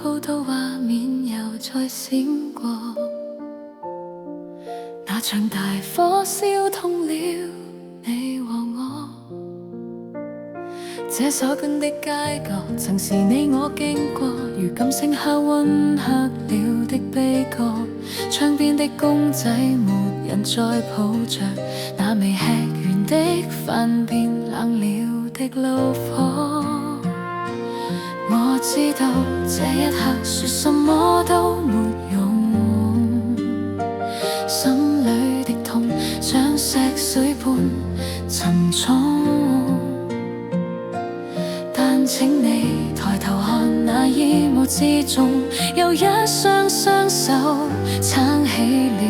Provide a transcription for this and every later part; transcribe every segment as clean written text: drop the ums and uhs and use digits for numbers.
報道畫面又再閃過，那場大火燒痛了你和我。這所近的街角，曾是你我經過，如今剩下溫黑了的悲歌。窗邊的公仔沒人再抱着，那未吃完的飯變冷了的爐火。我知道這一刻說什麼都沒用，心裏的痛像石水般沉重。但請你抬頭看那煙霧之中，有一雙雙手撐起了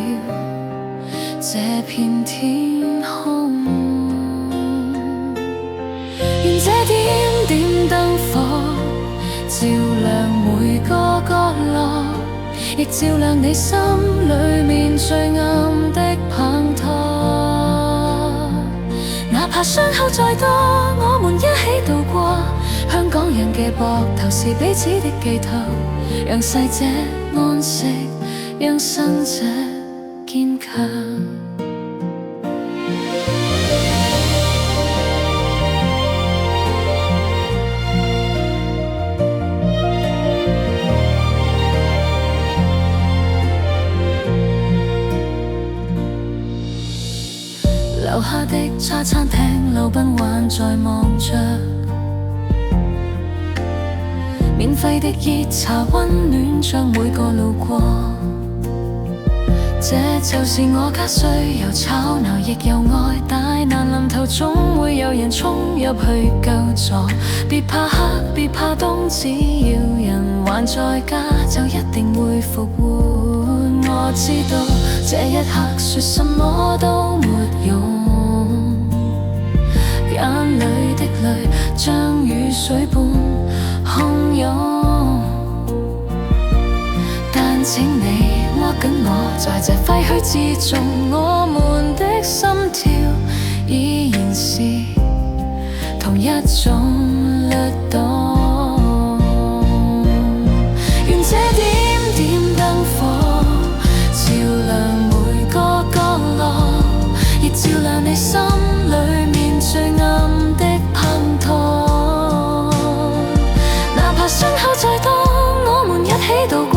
這片天空。願這點點燈火照亮每個角落，亦照亮你心裏面最暗的滂沱。哪怕傷口再多，我們一起度過。香港人嘅膊頭是彼此的寄託，讓逝者安息，讓生者堅強。樓下的茶餐廳，劉賓還在望着免費的熱茶，溫暖着每個路過。這就是我家，雖有吵鬧亦有愛，大難臨頭總會有人衝入去救助。別怕黑，別怕凍，只要人還在家，就一定會復活。我知道這一刻說什麼都沒用，眼裏的淚像雨水般洶湧。但請你握緊我，在這廢墟之中，我們的心跳依然是同一種律動。願這點點燈火照亮每個角落，亦照亮你心裏面最暗的滂沱。哪怕傷口再多，我們一起度過。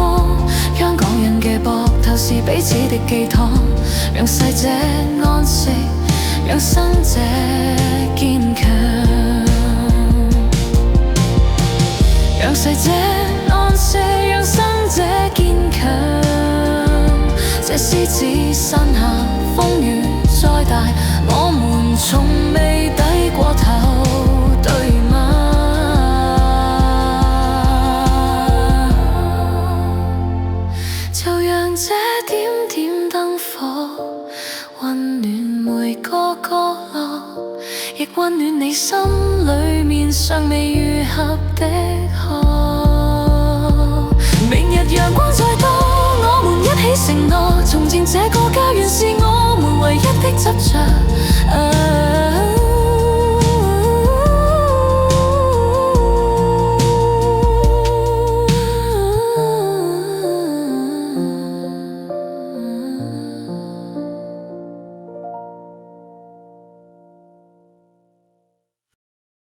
香港人嘅膊頭是彼此的寄託，讓逝者安息，讓生者堅強。讓逝者安息，讓生者堅強。這獅子山下風雨再大，我們從未低過頭，對嗎？就讓這點點燈火溫暖每個角落，亦溫暖你心裏面尚未愈合的河。明日陽光再多，我們一起承諾，從前這個家園是我們唯一的執着。